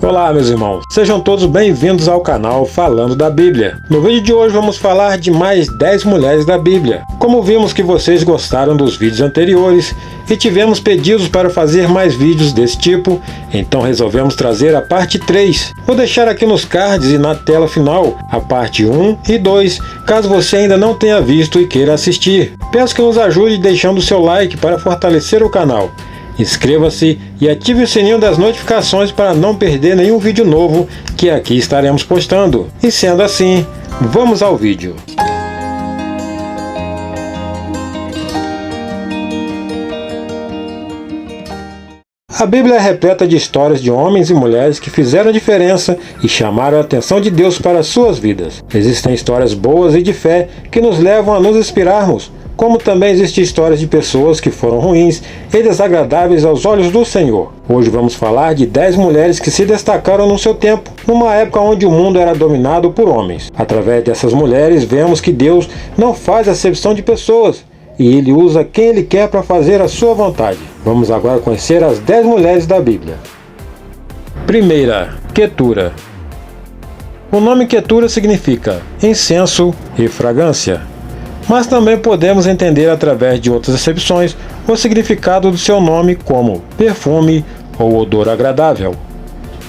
Olá, meus irmãos, sejam todos bem-vindos ao canal Falando da Bíblia. No vídeo de hoje vamos falar de mais 10 mulheres da Bíblia. Como vimos que vocês gostaram dos vídeos anteriores e tivemos pedidos para fazer mais vídeos desse tipo, então resolvemos trazer a parte 3. Vou deixar aqui nos cards e na tela final a parte 1 e 2, caso você ainda não tenha visto e queira assistir. Peço que nos ajude deixando o seu like para fortalecer o canal. Inscreva-se e ative o sininho das notificações para não perder nenhum vídeo novo que aqui estaremos postando. E sendo assim, vamos ao vídeo. A Bíblia é repleta de histórias de homens e mulheres que fizeram a diferença e chamaram a atenção de Deus para suas vidas. Existem histórias boas e de fé que nos levam a nos inspirarmos, como também existem histórias de pessoas que foram ruins e desagradáveis aos olhos do Senhor. Hoje vamos falar de 10 mulheres que se destacaram no seu tempo, numa época onde o mundo era dominado por homens. Através dessas mulheres vemos que Deus não faz acepção de pessoas, e Ele usa quem Ele quer para fazer a sua vontade. Vamos agora conhecer as 10 mulheres da Bíblia. Primeira, Quetura. O nome Quetura significa incenso e fragrância, mas também podemos entender através de outras acepções o significado do seu nome como perfume ou odor agradável.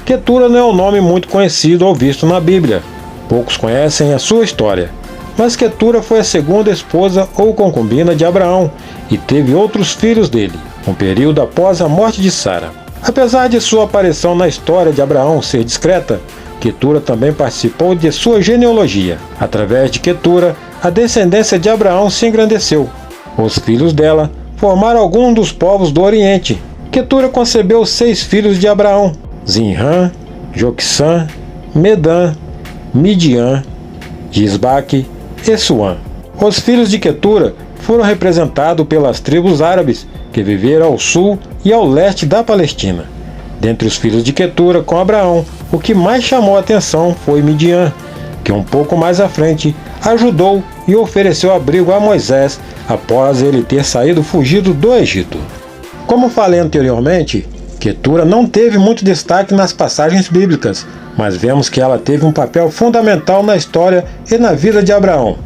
Quetura não é um nome muito conhecido ou visto na Bíblia. Poucos conhecem a sua história, mas Quetura foi a segunda esposa ou concubina de Abraão e teve outros filhos dele, um período após a morte de Sara. Apesar de sua aparição na história de Abraão ser discreta, Quetura também participou de sua genealogia. Através de Quetura, a descendência de Abraão se engrandeceu. Os filhos dela formaram alguns dos povos do Oriente. Quetura concebeu 6 filhos de Abraão: Zinrã, Joquissã, Medã, Midian, Gisbaque e Suã. Os filhos de Quetura foram representados pelas tribos árabes que viveram ao sul e ao leste da Palestina. Dentre os filhos de Quetura com Abraão, o que mais chamou a atenção foi Midian, que um pouco mais à frente ajudou e ofereceu abrigo a Moisés após ele ter saído fugido do Egito. Como falei anteriormente, Quetura não teve muito destaque nas passagens bíblicas, mas vemos que ela teve um papel fundamental na história e na vida de Abraão.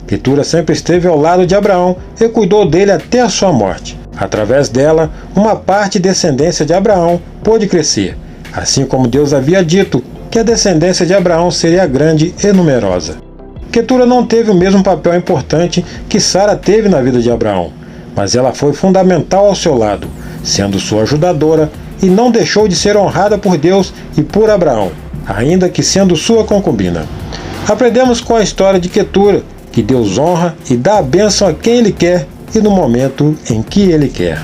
Quetura sempre esteve ao lado de Abraão e cuidou dele até a sua morte. Através dela, uma parte da descendência de Abraão pôde crescer, assim como Deus havia dito que a descendência de Abraão seria grande e numerosa. Quetura não teve o mesmo papel importante que Sara teve na vida de Abraão, mas ela foi fundamental ao seu lado, sendo sua ajudadora, e não deixou de ser honrada por Deus e por Abraão, ainda que sendo sua concubina. Aprendemos com a história de Quetura que Deus honra e dá a bênção a quem Ele quer e no momento em que Ele quer.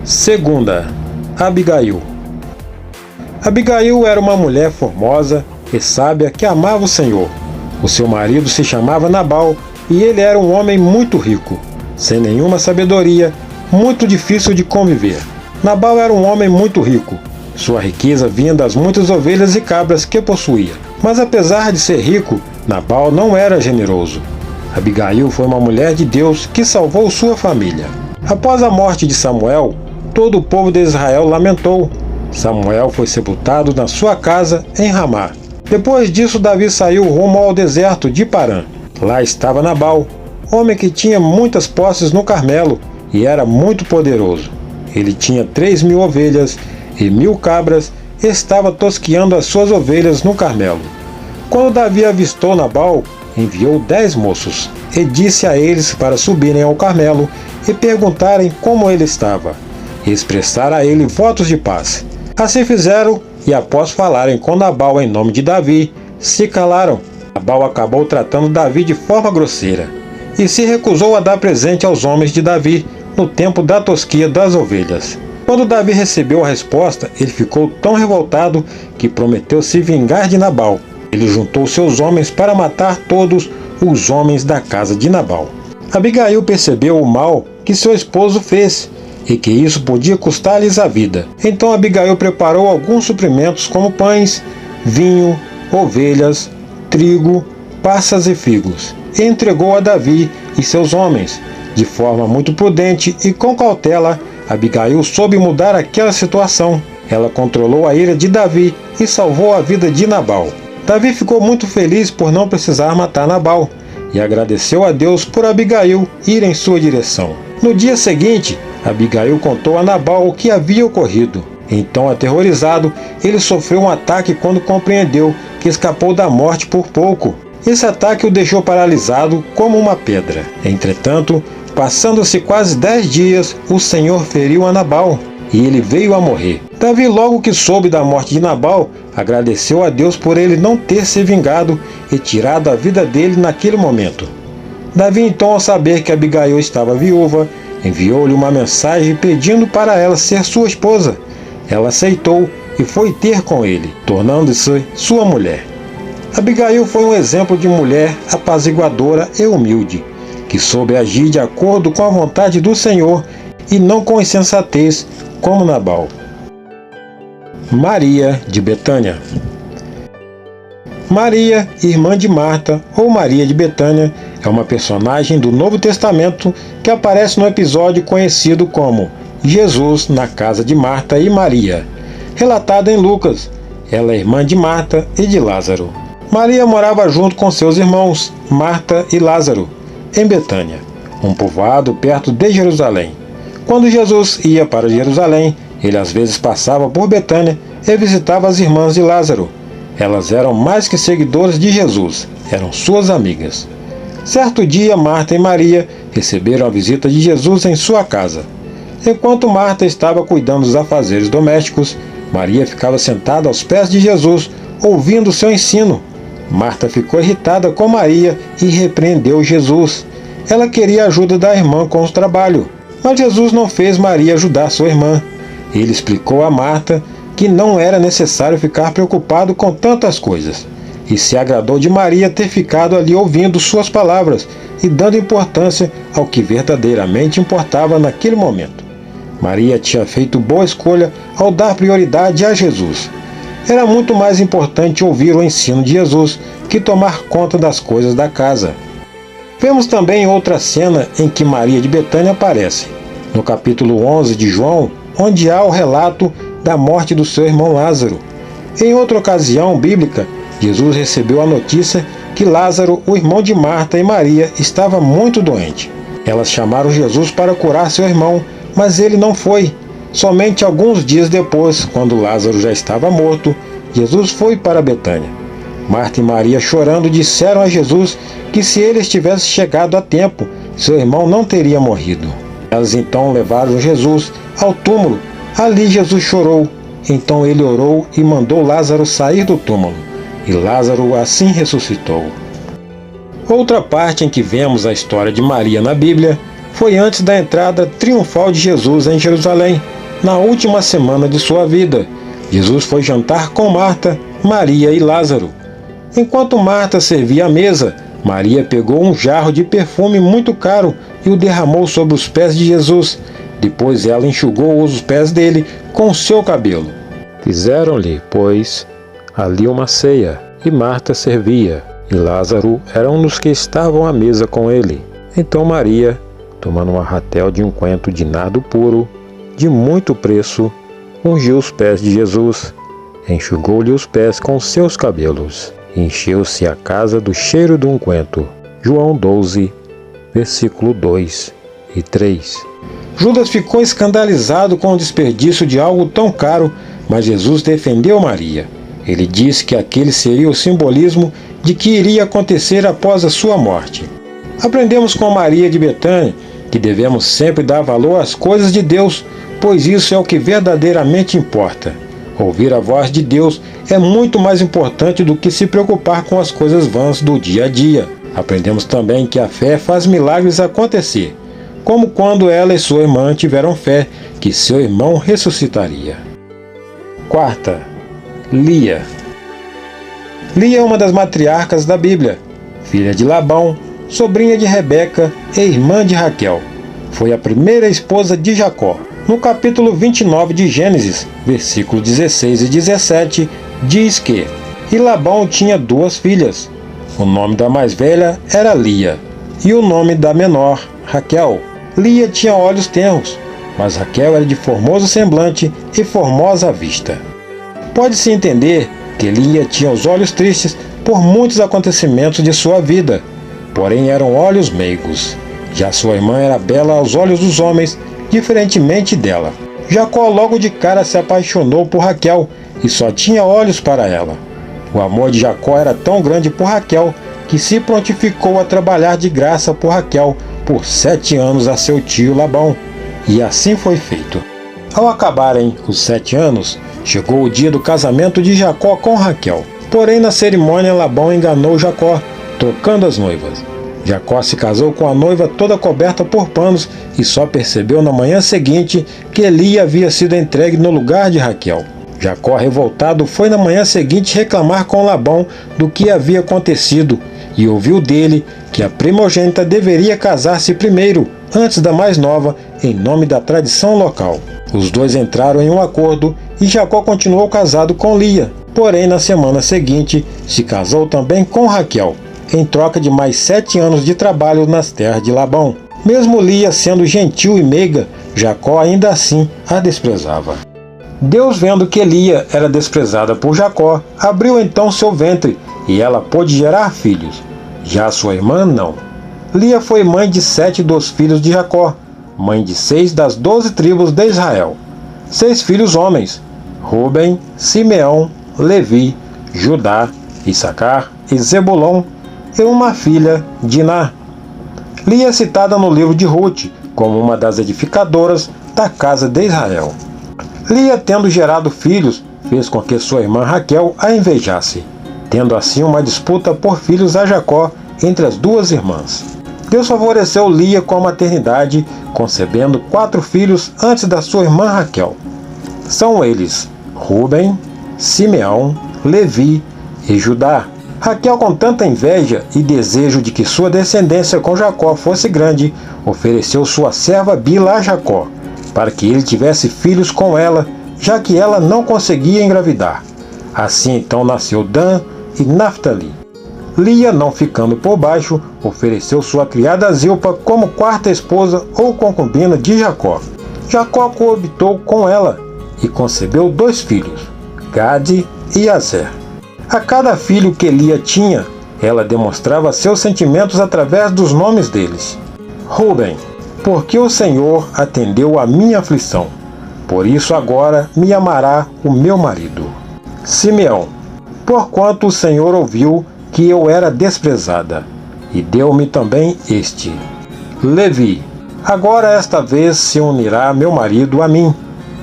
Segunda, Abigail. Abigail era uma mulher formosa e sábia que amava o Senhor. O seu marido se chamava Nabal e ele era um homem muito rico, sem nenhuma sabedoria, muito difícil de conviver. Nabal era um homem muito rico. Sua riqueza vinha das muitas ovelhas e cabras que possuía. Mas apesar de ser rico, Nabal não era generoso. Abigail foi uma mulher de Deus que salvou sua família. Após a morte de Samuel, todo o povo de Israel lamentou. Samuel foi sepultado na sua casa em Ramá. Depois disso, Davi saiu rumo ao deserto de Parã. Lá estava Nabal, homem que tinha muitas posses no Carmelo e era muito poderoso. Ele tinha 3.000 ovelhas e 1.000 cabras e estava tosqueando as suas ovelhas no Carmelo. Quando Davi avistou Nabal, enviou 10 moços e disse a eles para subirem ao Carmelo e perguntarem como ele estava, e expressar a ele votos de paz. Assim fizeram, e após falarem com Nabal em nome de Davi, se calaram. Nabal acabou tratando Davi de forma grosseira, e se recusou a dar presente aos homens de Davi no tempo da tosquia das ovelhas. Quando Davi recebeu a resposta, ele ficou tão revoltado que prometeu se vingar de Nabal. Ele juntou seus homens para matar todos os homens da casa de Nabal. Abigail percebeu o mal que seu esposo fez e que isso podia custar-lhes a vida. Então Abigail preparou alguns suprimentos como pães, vinho, ovelhas, trigo, passas e figos, e entregou a Davi e seus homens. De forma muito prudente e com cautela, Abigail soube mudar aquela situação. ela controlou a ira de Davi e salvou a vida de Nabal. Davi ficou muito feliz por não precisar matar Nabal e agradeceu a Deus por Abigail ir em sua direção. No dia seguinte, Abigail contou a Nabal o que havia ocorrido. Então, aterrorizado, ele sofreu um ataque quando compreendeu que escapou da morte por pouco. Esse ataque o deixou paralisado como uma pedra. Entretanto, passando-se quase 10 dias, o Senhor feriu a Nabal e ele veio a morrer. Davi, logo que soube da morte de Nabal, agradeceu a Deus por ele não ter se vingado e tirado a vida dele naquele momento. Davi, então, ao saber que Abigail estava viúva, enviou-lhe uma mensagem pedindo para ela ser sua esposa. Ela aceitou e foi ter com ele, tornando-se sua mulher. Abigail foi um exemplo de mulher apaziguadora e humilde, que soube agir de acordo com a vontade do Senhor e não com insensatez, como Nabal. Maria de Betânia. Maria, irmã de Marta, ou Maria de Betânia, é uma personagem do Novo Testamento que aparece no episódio conhecido como Jesus na casa de Marta e Maria, relatado em Lucas. Ela é irmã de Marta e de Lázaro. Maria morava junto com seus irmãos, Marta e Lázaro, em Betânia, um povoado perto de Jerusalém. Quando Jesus ia para Jerusalém, ele às vezes passava por Betânia e visitava as irmãs de Lázaro. Elas eram mais que seguidoras de Jesus, eram suas amigas. Certo dia, Marta e Maria receberam a visita de Jesus em sua casa. Enquanto Marta estava cuidando dos afazeres domésticos, Maria ficava sentada aos pés de Jesus, ouvindo seu ensino. Marta ficou irritada com Maria e repreendeu Jesus. Ela queria a ajuda da irmã com o trabalho, mas Jesus não fez Maria ajudar sua irmã. Ele explicou a Marta que não era necessário ficar preocupado com tantas coisas, e se agradou de Maria ter ficado ali ouvindo suas palavras e dando importância ao que verdadeiramente importava naquele momento. Maria tinha feito boa escolha ao dar prioridade a Jesus. Era muito mais importante ouvir o ensino de Jesus que tomar conta das coisas da casa. Vemos também outra cena em que Maria de Betânia aparece, no capítulo 11 de João, onde há o relato da morte do seu irmão Lázaro. Em outra ocasião bíblica, Jesus recebeu a notícia que Lázaro, o irmão de Marta e Maria, estava muito doente. Elas chamaram Jesus para curar seu irmão, mas ele não foi. Somente alguns dias depois, quando Lázaro já estava morto, Jesus foi para Betânia. Marta e Maria, chorando, disseram a Jesus que se ele tivesse chegado a tempo, seu irmão não teria morrido. Elas então levaram Jesus ao túmulo. Ali Jesus chorou. Então ele orou e mandou Lázaro sair do túmulo. E Lázaro assim ressuscitou. Outra parte em que vemos a história de Maria na Bíblia foi antes da entrada triunfal de Jesus em Jerusalém, na última semana de sua vida. Jesus foi jantar com Marta, Maria e Lázaro. Enquanto Marta servia a mesa, Maria pegou um jarro de perfume muito caro e o derramou sobre os pés de Jesus. Depois ela enxugou os pés dele com seu cabelo. Fizeram-lhe, pois, ali uma ceia, e Marta servia, e Lázaro era um dos que estavam à mesa com ele. Então Maria, tomando um arratel de unguento de nardo puro, de muito preço, ungiu os pés de Jesus, enxugou-lhe os pés com seus cabelos, e encheu-se a casa do cheiro do unguento. João 12, versículo 2 e 3. Judas ficou escandalizado com o desperdício de algo tão caro, mas Jesus defendeu Maria. Ele disse que aquele seria o simbolismo de que iria acontecer após a sua morte. Aprendemos com Maria de Betânia que devemos sempre dar valor às coisas de Deus, pois isso é o que verdadeiramente importa. Ouvir a voz de Deus é muito mais importante do que se preocupar com as coisas vãs do dia a dia. Aprendemos também que a fé faz milagres acontecer, como quando ela e sua irmã tiveram fé que seu irmão ressuscitaria. Quarta, Lia. Lia é uma das matriarcas da Bíblia, filha de Labão, sobrinha de Rebeca e irmã de Raquel. Foi a primeira esposa de Jacó. No capítulo 29 de Gênesis, versículos 16 e 17, diz que e Labão tinha 2 filhas. O nome da mais velha era Lia, e o nome da menor, Raquel. Lia tinha olhos tenros, mas Raquel era de formoso semblante e formosa vista. Pode-se entender que Lia tinha os olhos tristes por muitos acontecimentos de sua vida, porém eram olhos meigos. Já sua irmã era bela aos olhos dos homens, diferentemente dela. Jacó logo de cara se apaixonou por Raquel e só tinha olhos para ela. O amor de Jacó era tão grande por Raquel que se prontificou a trabalhar de graça por Raquel por 7 anos a seu tio Labão. E assim foi feito. Ao acabarem os 7 anos, chegou o dia do casamento de Jacó com Raquel. Porém, na cerimônia, Labão enganou Jacó, trocando as noivas. Jacó se casou com a noiva toda coberta por panos e só percebeu na manhã seguinte que Lia havia sido entregue no lugar de Raquel. Jacó, revoltado, foi na manhã seguinte reclamar com Labão do que havia acontecido e ouviu dele que a primogênita deveria casar-se primeiro, antes da mais nova, em nome da tradição local. Os dois entraram em um acordo e Jacó continuou casado com Lia. Porém, na semana seguinte, se casou também com Raquel, em troca de mais 7 anos de trabalho nas terras de Labão. Mesmo Lia sendo gentil e meiga, Jacó ainda assim a desprezava. Deus, vendo que Lia era desprezada por Jacó, abriu então seu ventre, e ela pôde gerar filhos. Já sua irmã não. Lia foi mãe de 7 dos filhos de Jacó, mãe de 6 das 12 tribos de Israel. 6 filhos homens: Rúben, Simeão, Levi, Judá, Issacar e Zebulon, e uma filha, Diná. Lia é citada no livro de Ruth como uma das edificadoras da casa de Israel. Lia, tendo gerado filhos, fez com que sua irmã Raquel a invejasse, tendo assim uma disputa por filhos a Jacó entre as duas irmãs. Deus favoreceu Lia com a maternidade, concebendo 4 filhos antes da sua irmã Raquel. São eles Rúben, Simeão, Levi e Judá. Raquel, com tanta inveja e desejo de que sua descendência com Jacó fosse grande, ofereceu sua serva Bila a Jacó, para que ele tivesse filhos com ela, já que ela não conseguia engravidar. Assim então nasceu Dan e Naftali. Lia, não ficando por baixo, ofereceu sua criada Zilpa como 4ª esposa ou concubina de Jacó. Jacó coabitou com ela e concebeu 2 filhos, Gade e Azer. A cada filho que Lia tinha, ela demonstrava seus sentimentos através dos nomes deles. Rúben: porque o Senhor atendeu a minha aflição, por isso agora me amará o meu marido. Simeão: porquanto o Senhor ouviu que eu era desprezada, e deu-me também este. Levi: agora esta vez se unirá meu marido a mim,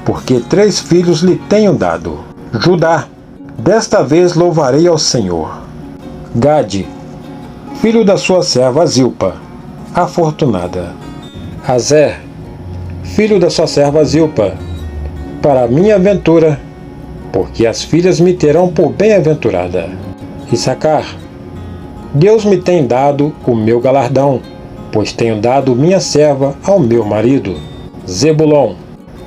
porque 3 filhos lhe tenho dado. Judá: desta vez louvarei ao Senhor. Gade: filho da sua serva Zilpa, afortunada. Azer: filho da sua serva Zilpa, para a minha ventura, porque as filhas me terão por bem-aventurada. Issacar: Deus me tem dado o meu galardão, pois tenho dado minha serva ao meu marido. Zebulon: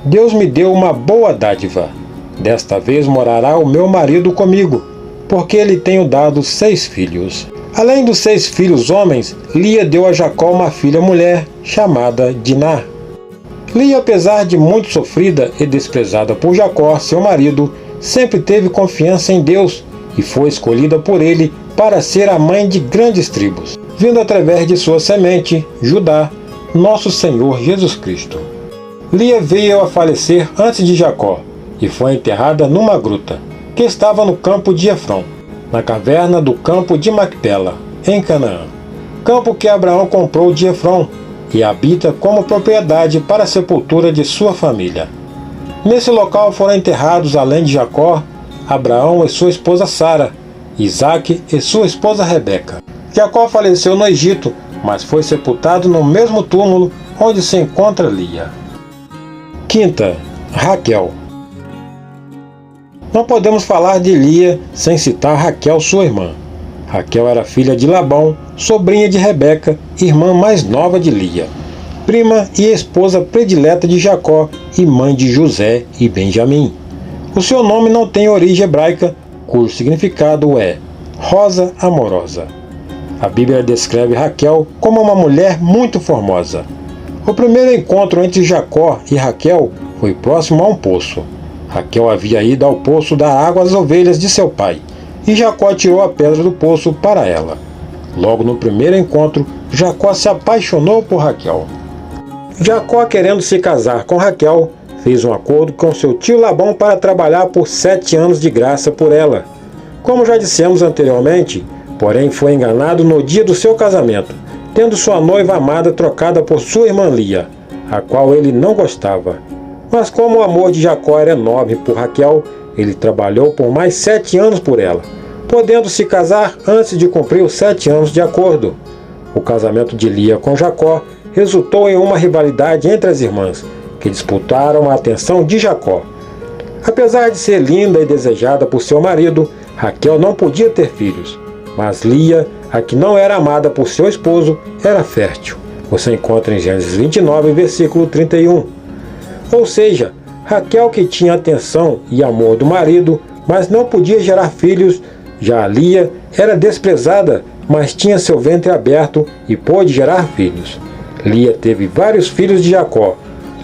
Deus me deu uma boa dádiva, desta vez morará o meu marido comigo, porque lhe tenho dado 6 filhos. Além dos 6 filhos homens, Lia deu a Jacó uma filha mulher, chamada Diná. Lia, apesar de muito sofrida e desprezada por Jacó, seu marido, sempre teve confiança em Deus e foi escolhida por ele para ser a mãe de grandes tribos, vindo através de sua semente, Judá, nosso Senhor Jesus Cristo. Lia veio a falecer antes de Jacó e foi enterrada numa gruta, que estava no campo de Efron, na caverna do campo de Macpela, em Canaã, campo que Abraão comprou de Efron e habita como propriedade para a sepultura de sua família. Nesse local foram enterrados, além de Jacó, Abraão e sua esposa Sara, Isaque e sua esposa Rebeca. Jacó faleceu no Egito, mas foi sepultado no mesmo túmulo onde se encontra Lia. 5ª, Raquel. Não podemos falar de Lia sem citar Raquel, sua irmã. Raquel era filha de Labão, sobrinha de Rebeca, irmã mais nova de Lia, prima e esposa predileta de Jacó e mãe de José e Benjamim. O seu nome não tem origem hebraica, cujo significado é rosa amorosa. A Bíblia descreve Raquel como uma mulher muito formosa. O primeiro encontro entre Jacó e Raquel foi próximo a um poço. Raquel havia ido ao poço dar água às ovelhas de seu pai, e Jacó tirou a pedra do poço para ela. Logo no primeiro encontro, Jacó se apaixonou por Raquel. Jacó, querendo se casar com Raquel, fez um acordo com seu tio Labão para trabalhar por 7 anos de graça por ela. Como já dissemos anteriormente, porém foi enganado no dia do seu casamento, tendo sua noiva amada trocada por sua irmã Lia, a qual ele não gostava. Mas como o amor de Jacó era enorme por Raquel, ele trabalhou por mais 7 anos por ela, podendo se casar antes de cumprir os 7 anos de acordo. O casamento de Lia com Jacó resultou em uma rivalidade entre as irmãs, que disputaram a atenção de Jacó. Apesar de ser linda e desejada por seu marido, Raquel não podia ter filhos, mas Lia, a que não era amada por seu esposo, era fértil. Você encontra em Gênesis 29, versículo 31. Ou seja, Raquel, que tinha atenção e amor do marido, mas não podia gerar filhos, já Lia era desprezada, mas tinha seu ventre aberto e pôde gerar filhos. Lia teve vários filhos de Jacó,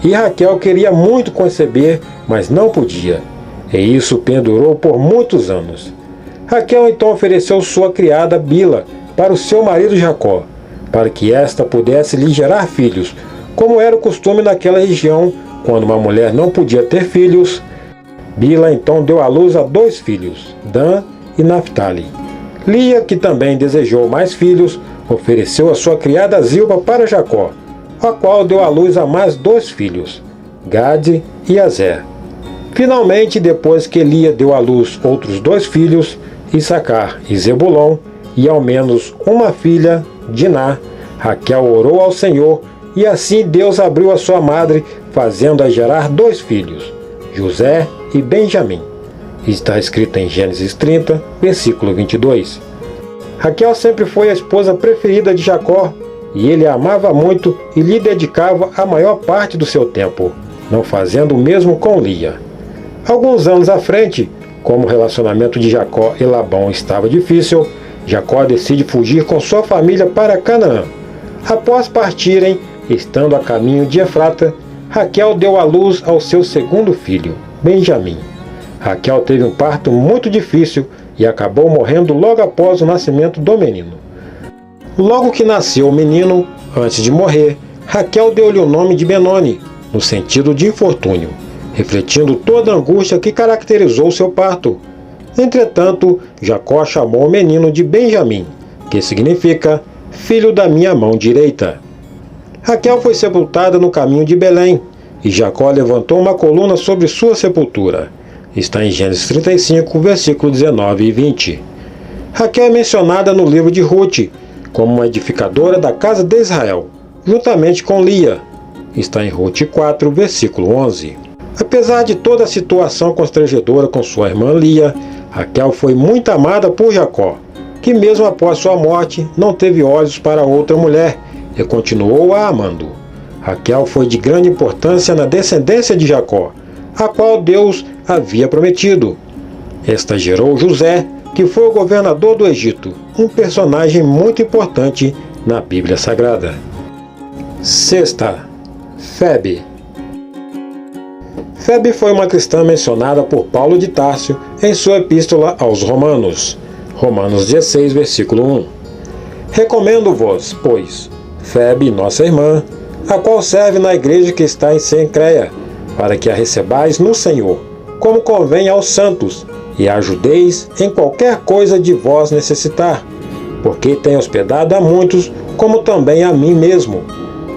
e Raquel queria muito conceber, mas não podia. E isso pendurou por muitos anos. Raquel então ofereceu sua criada Bila para o seu marido Jacó, para que esta pudesse lhe gerar filhos, como era o costume naquela região. Quando uma mulher não podia ter filhos, Bila então deu à luz a 2 filhos, Dan e Naphtali. Lia, que também desejou mais filhos, ofereceu a sua criada Zilpa para Jacó, a qual deu à luz a mais 2 filhos, Gade e Azer. Finalmente, depois que Lia deu à luz outros 2 filhos, Issacar e Zebulon, e ao menos uma filha, Diná, Raquel orou ao Senhor, e assim Deus abriu a sua madre, fazendo-a gerar 2 filhos, José e Benjamim. Está escrito em Gênesis 30, versículo 22. Raquel sempre foi a esposa preferida de Jacó, e ele a amava muito e lhe dedicava a maior parte do seu tempo, não fazendo o mesmo com Lia. Alguns anos à frente, como o relacionamento de Jacó e Labão estava difícil, Jacó decide fugir com sua família para Canaã. Após partirem, estando a caminho de Efrata, Raquel deu à luz ao seu segundo filho, Benjamim. Raquel teve um parto muito difícil e acabou morrendo logo após o nascimento do menino. Logo que nasceu o menino, antes de morrer, Raquel deu-lhe o nome de Benoni, no sentido de infortúnio, refletindo toda a angústia que caracterizou seu parto. Entretanto, Jacó chamou o menino de Benjamim, que significa filho da minha mão direita. Raquel foi sepultada no caminho de Belém, e Jacó levantou uma coluna sobre sua sepultura. Está em Gênesis 35, versículos 19 e 20. Raquel é mencionada no livro de Ruth como uma edificadora da casa de Israel, juntamente com Lia. Está em Ruth 4, versículo 11. Apesar de toda a situação constrangedora com sua irmã Lia, Raquel foi muito amada por Jacó, que mesmo após sua morte não teve olhos para outra mulher e continuou a amando. Raquel foi de grande importância na descendência de Jacó, a qual Deus havia prometido. Esta gerou José, que foi o governador do Egito, um personagem muito importante na Bíblia Sagrada. Sexta, Febe. Febe foi uma cristã mencionada por Paulo de Társio em sua epístola aos Romanos, Romanos 16, versículo 1. Recomendo-vos, pois, Febe, nossa irmã, a qual serve na igreja que está em Cencreia, para que a recebais no Senhor, como convém aos santos, e a ajudeis em qualquer coisa de vós necessitar, porque tem hospedado a muitos, como também a mim mesmo.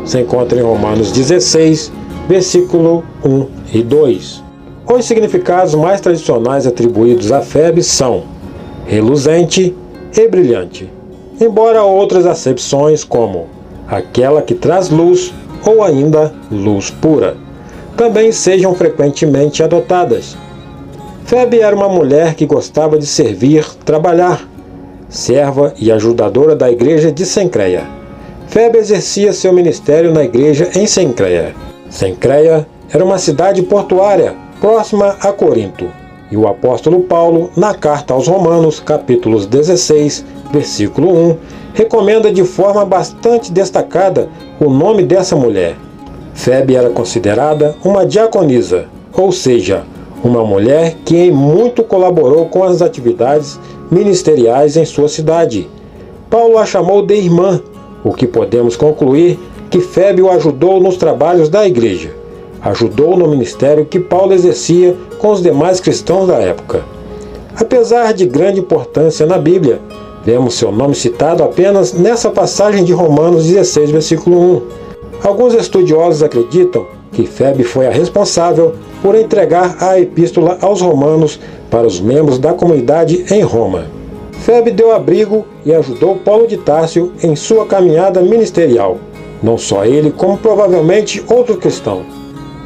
Se encontra em Romanos 16, versículo 1 e 2. Os significados mais tradicionais atribuídos a Febe são reluzente e brilhante, embora outras acepções como aquela que traz luz ou ainda luz pura também sejam frequentemente adotadas. Febe era uma mulher que gostava de servir, trabalhar, serva e ajudadora da igreja de Cencreia. Febe exercia seu ministério na igreja em Cencreia. Cencreia era uma cidade portuária próxima a Corinto, e o apóstolo Paulo, na carta aos Romanos, capítulos 16, versículo 1, recomenda de forma bastante destacada o nome dessa mulher, Febe era considerada uma diaconisa, ou seja, uma mulher que em muito colaborou com as atividades ministeriais em sua cidade. Paulo a chamou de irmã, o que podemos concluir que Febe o ajudou nos trabalhos da igreja. Ajudou no ministério que Paulo exercia com os demais cristãos da época. Apesar de grande importância na Bíblia, vemos seu nome citado apenas nessa passagem de Romanos 16, versículo 1. Alguns estudiosos acreditam que Febe foi a responsável por entregar a epístola aos romanos para os membros da comunidade em Roma. Febe deu abrigo e ajudou Paulo de Társio em sua caminhada ministerial. Não só ele, como provavelmente outro cristão.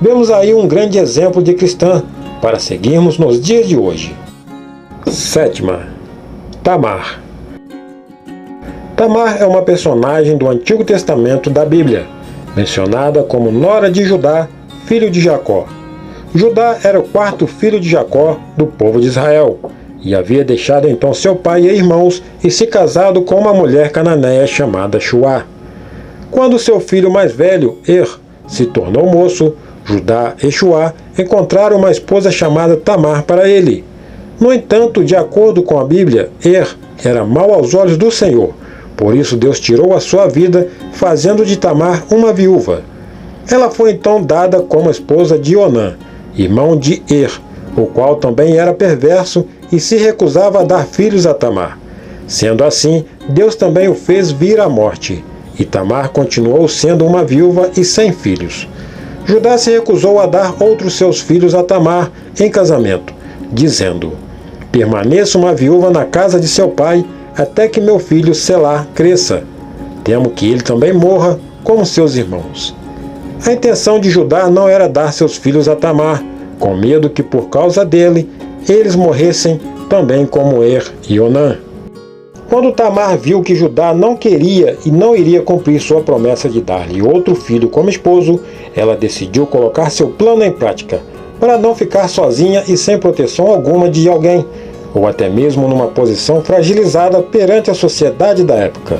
Vemos aí um grande exemplo de cristã para seguirmos nos dias de hoje. 7. Tamar. Tamar é uma personagem do Antigo Testamento da Bíblia, mencionada como nora de Judá, filho de Jacó. Judá era o quarto filho de Jacó do povo de Israel, e havia deixado então seu pai e irmãos e se casado com uma mulher cananeia chamada Shuá. Quando seu filho mais velho, se tornou moço, Judá e Shuá encontraram uma esposa chamada Tamar para ele. No entanto, de acordo com a Bíblia, era mau aos olhos do Senhor. Por isso Deus tirou a sua vida, fazendo de Tamar uma viúva. Ela foi então dada como esposa de Onã, irmão de o qual também era perverso e se recusava a dar filhos a Tamar. Sendo assim, Deus também o fez vir à morte, e Tamar continuou sendo uma viúva e sem filhos. Judá se recusou a dar outros seus filhos a Tamar em casamento, dizendo: permaneça uma viúva na casa de seu pai, até que meu filho Selá cresça. Temo que ele também morra, como seus irmãos. A intenção de Judá não era dar seus filhos a Tamar, com medo que por causa dele, eles morressem também como e Onã. Quando Tamar viu que Judá não queria e não iria cumprir sua promessa de dar-lhe outro filho como esposo, ela decidiu colocar seu plano em prática, para não ficar sozinha e sem proteção alguma de alguém, ou até mesmo numa posição fragilizada perante a sociedade da época.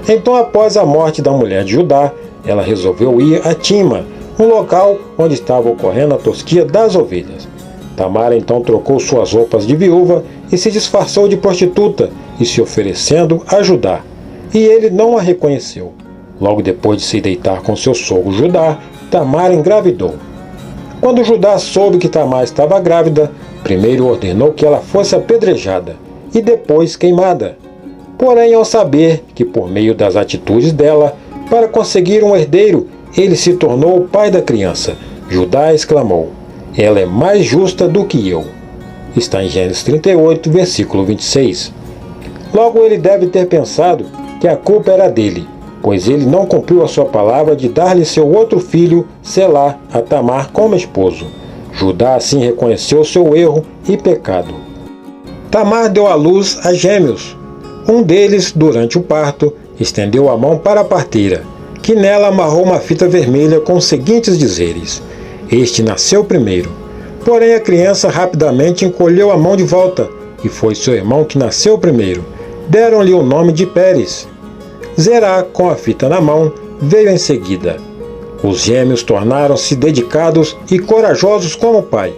Então, após a morte da mulher de Judá, ela resolveu ir a Tima, um local onde estava ocorrendo a tosquia das ovelhas. Tamar então trocou suas roupas de viúva e se disfarçou de prostituta e se oferecendo a Judá. E ele não a reconheceu. Logo depois de se deitar com seu sogro Judá, Tamar engravidou. Quando Judá soube que Tamar estava grávida, primeiro ordenou que ela fosse apedrejada e depois queimada. Porém, ao saber que por meio das atitudes dela, para conseguir um herdeiro, ele se tornou o pai da criança, Judá exclamou: ela é mais justa do que eu. Está em Gênesis 38, versículo 26. Logo ele deve ter pensado que a culpa era dele, pois ele não cumpriu a sua palavra de dar-lhe seu outro filho, Selá, a Tamar como esposo. Judá assim reconheceu seu erro e pecado. Tamar deu à luz a gêmeos. Um deles, durante o parto, estendeu a mão para a parteira, que nela amarrou uma fita vermelha com os seguintes dizeres: este nasceu primeiro. Porém a criança rapidamente encolheu a mão de volta, e foi seu irmão que nasceu primeiro. Deram-lhe o nome de Pérez. Zerá, com a fita na mão, veio em seguida. Os gêmeos tornaram-se dedicados e corajosos como o pai.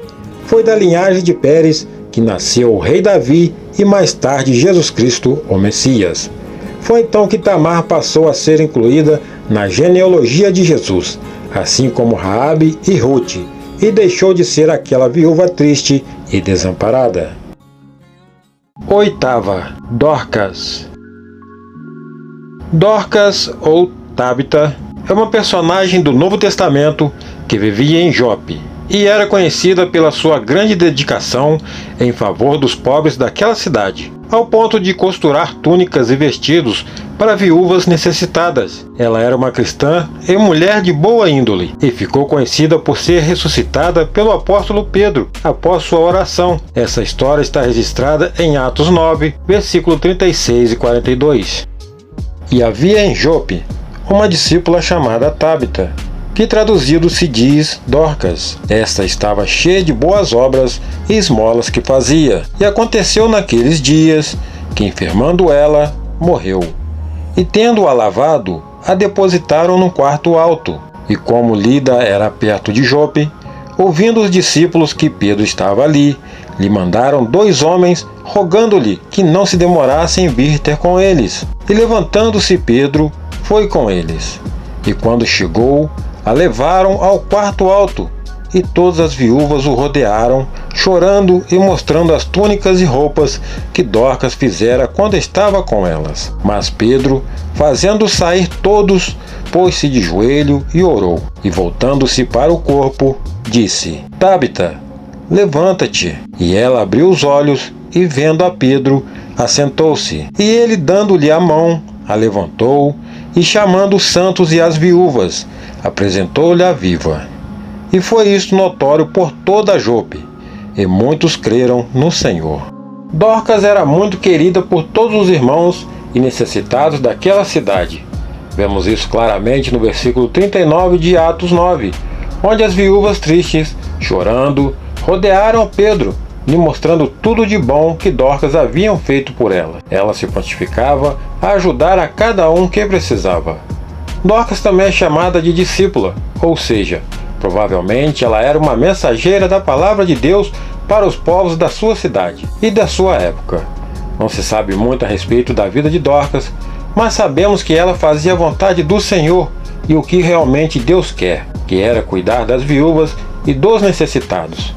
Foi da linhagem de Pérez que nasceu o rei Davi e mais tarde Jesus Cristo, o Messias. Foi então que Tamar passou a ser incluída na genealogia de Jesus, assim como Raabe e Ruth, e deixou de ser aquela viúva triste e desamparada. 8. Dorcas. Dorcas, ou Tabita, é uma personagem do Novo Testamento que vivia em Jope e era conhecida pela sua grande dedicação em favor dos pobres daquela cidade, ao ponto de costurar túnicas e vestidos para viúvas necessitadas. Ela era uma cristã e mulher de boa índole, e ficou conhecida por ser ressuscitada pelo apóstolo Pedro após sua oração. Essa história está registrada em Atos 9, versículo 36 e 42. E havia em Jope uma discípula chamada Tabita, que traduzido se diz Dorcas. Esta estava cheia de boas obras e esmolas que fazia. E aconteceu naqueles dias que, enfermando ela, morreu. E tendo-a lavado, a depositaram num quarto alto, E como Lida era perto de Jope, ouvindo os discípulos que Pedro estava ali, lhe mandaram 2 homens, rogando-lhe que não se demorasse em vir ter com eles. E levantando-se Pedro, foi com eles. E quando chegou, a levaram ao quarto alto, e todas as viúvas o rodearam, chorando e mostrando as túnicas e roupas que Dorcas fizera quando estava com elas. Mas Pedro, fazendo sair todos, pôs-se de joelho e orou. E voltando-se para o corpo, disse: Tábita, levanta-te. E ela abriu os olhos e, vendo a Pedro, assentou-se. E ele, dando-lhe a mão, a levantou e, chamando os santos e as viúvas, apresentou-lhe a viva. E foi isto notório por toda a Jope, e muitos creram no Senhor. Dorcas era muito querida por todos os irmãos e necessitados daquela cidade. Vemos isso claramente no versículo 39 de Atos 9, onde as viúvas tristes, chorando, rodearam Pedro, lhe mostrando tudo de bom que Dorcas haviam feito por ela. Ela se prontificava a ajudar a cada um que precisava. Dorcas também é chamada de discípula, ou seja, provavelmente ela era uma mensageira da palavra de Deus para os povos da sua cidade e da sua época. Não se sabe muito a respeito da vida de Dorcas, mas sabemos que ela fazia a vontade do Senhor e o que realmente Deus quer, que era cuidar das viúvas e dos necessitados.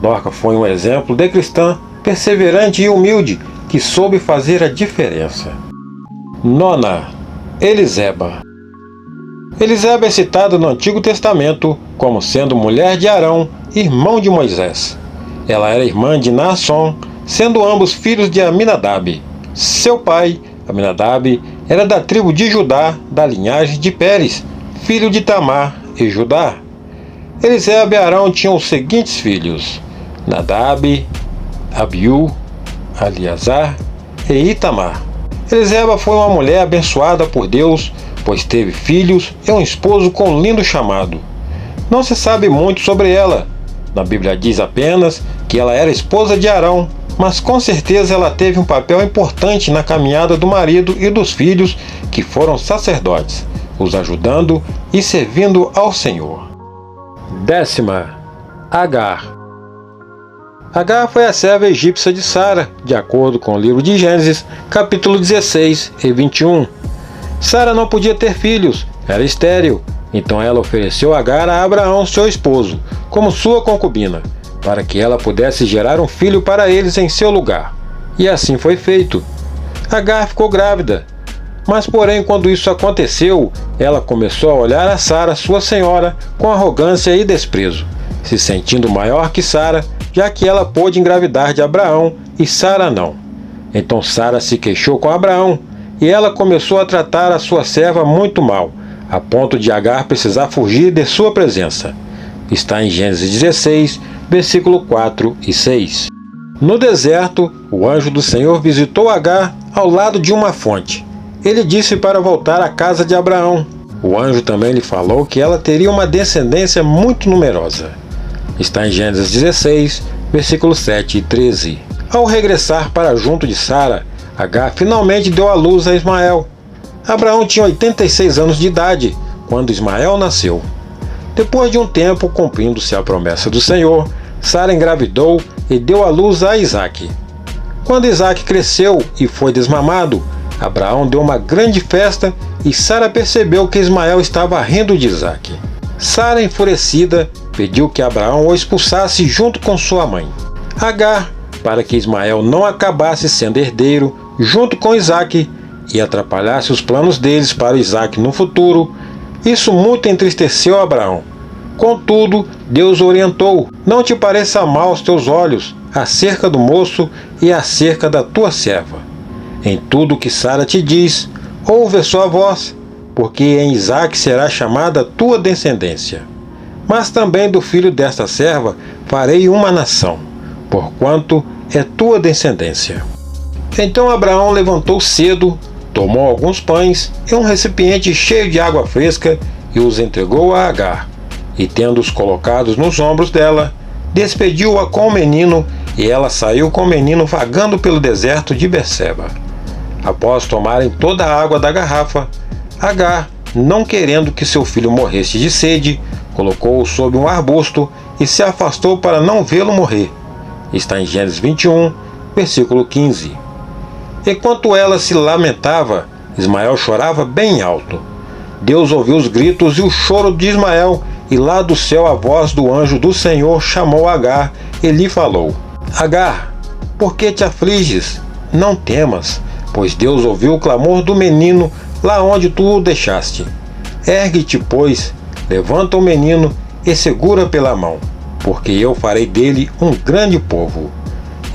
Dorcas foi um exemplo de cristã perseverante e humilde que soube fazer a diferença. Nona, Eliseba. Eliseba é citada no Antigo Testamento como sendo mulher de Arão, irmão de Moisés. Ela era irmã de Naasson, sendo ambos filhos de Aminadab. Seu pai, Aminadab, era da tribo de Judá, da linhagem de Pérez, filho de Tamar e Judá. Eliseba e Arão tinham os seguintes filhos: Nadab, Abiú, Eleazar e Itamar. Eliseba foi uma mulher abençoada por Deus, pois teve filhos e um esposo com lindo chamado. Não se sabe muito sobre ela. Na Bíblia diz apenas que ela era esposa de Arão, mas com certeza ela teve um papel importante na caminhada do marido e dos filhos, que foram sacerdotes, os ajudando e servindo ao Senhor. 10ª, Agar. Agar foi a serva egípcia de Sara, de acordo com o livro de Gênesis, capítulo 16 e 21. Sara não podia ter filhos, era estéril, então ela ofereceu Agar a Abraão, seu esposo, como sua concubina, para que ela pudesse gerar um filho para eles em seu lugar. E assim foi feito. Agar ficou grávida, mas porém quando isso aconteceu, ela começou a olhar a Sara, sua senhora, com arrogância e desprezo, se sentindo maior que Sara, já que ela pôde engravidar de Abraão e Sara não. Então Sara se queixou com Abraão, e ela começou a tratar a sua serva muito mal, a ponto de Agar precisar fugir de sua presença. Está em Gênesis 16, versículo 4 e 6. No deserto, o anjo do Senhor visitou Agar ao lado de uma fonte. Ele disse para voltar à casa de Abraão. O anjo também lhe falou que ela teria uma descendência muito numerosa. Está em Gênesis 16, versículos 7 e 13. Ao regressar para junto de Sara, Agar finalmente deu à luz a Ismael. Abraão tinha 86 anos de idade quando Ismael nasceu. Depois de um tempo, cumprindo-se a promessa do Senhor, Sara engravidou e deu à luz a Isaque. Quando Isaque cresceu e foi desmamado, Abraão deu uma grande festa e Sara percebeu que Ismael estava rindo de Isaque. Sara, enfurecida, pediu que Abraão o expulsasse junto com sua mãe. Agar, para que Ismael não acabasse sendo herdeiro junto com Isaque e atrapalhasse os planos deles para Isaque no futuro, isso muito entristeceu Abraão. Contudo, Deus o orientou: não te pareça mal aos teus olhos acerca do moço e acerca da tua serva. Em tudo que Sara te diz, ouve a sua voz, porque em Isaque será chamada a tua descendência. Mas também do filho desta serva farei uma nação, porquanto é tua descendência. Então Abraão levantou cedo, tomou alguns pães e um recipiente cheio de água fresca e os entregou a Agar. E tendo-os colocados nos ombros dela, despediu-a com o menino, e ela saiu com o menino vagando pelo deserto de Berseba. Após tomarem toda a água da garrafa, Agar não querendo que seu filho morresse de sede, colocou-o sob um arbusto e se afastou para não vê-lo morrer. Está em Gênesis 21, versículo 15. Enquanto ela se lamentava, Ismael chorava bem alto. Deus ouviu os gritos e o choro de Ismael, e lá do céu a voz do anjo do Senhor chamou Agar e lhe falou: Agar, por que te afliges? Não temas, pois Deus ouviu o clamor do menino lá onde tu o deixaste. Ergue-te, pois, levanta o menino e segura pela mão, porque eu farei dele um grande povo.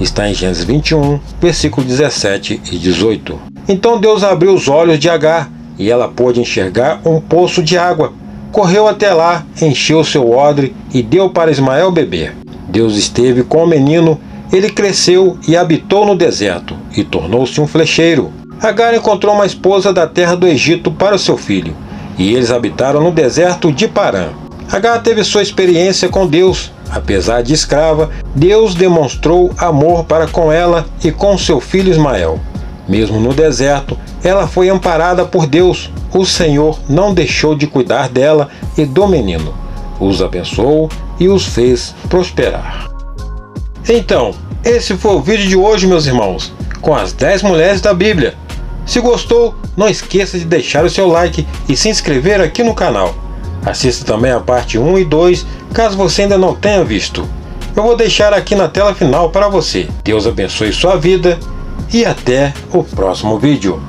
Está em Gênesis 21, versículos 17 e 18. Então Deus abriu os olhos de Agar, e ela pôde enxergar um poço de água. Correu até lá, encheu seu odre e deu para Ismael beber. Deus esteve com o menino, ele cresceu e habitou no deserto, e tornou-se um flecheiro. Agar encontrou uma esposa da terra do Egito para o seu filho, e eles habitaram no deserto de Parã. Agar teve sua experiência com Deus. Apesar de escrava, Deus demonstrou amor para com ela e com seu filho Ismael. Mesmo no deserto, ela foi amparada por Deus. O Senhor não deixou de cuidar dela e do menino. Os abençoou e os fez prosperar. Então, esse foi o vídeo de hoje, meus irmãos, com as 10 mulheres da Bíblia. Se gostou, não esqueça de deixar o seu like e se inscrever aqui no canal. Assista também a parte 1 e 2, caso você ainda não tenha visto. Eu vou deixar aqui na tela final para você. Deus abençoe sua vida e até o próximo vídeo.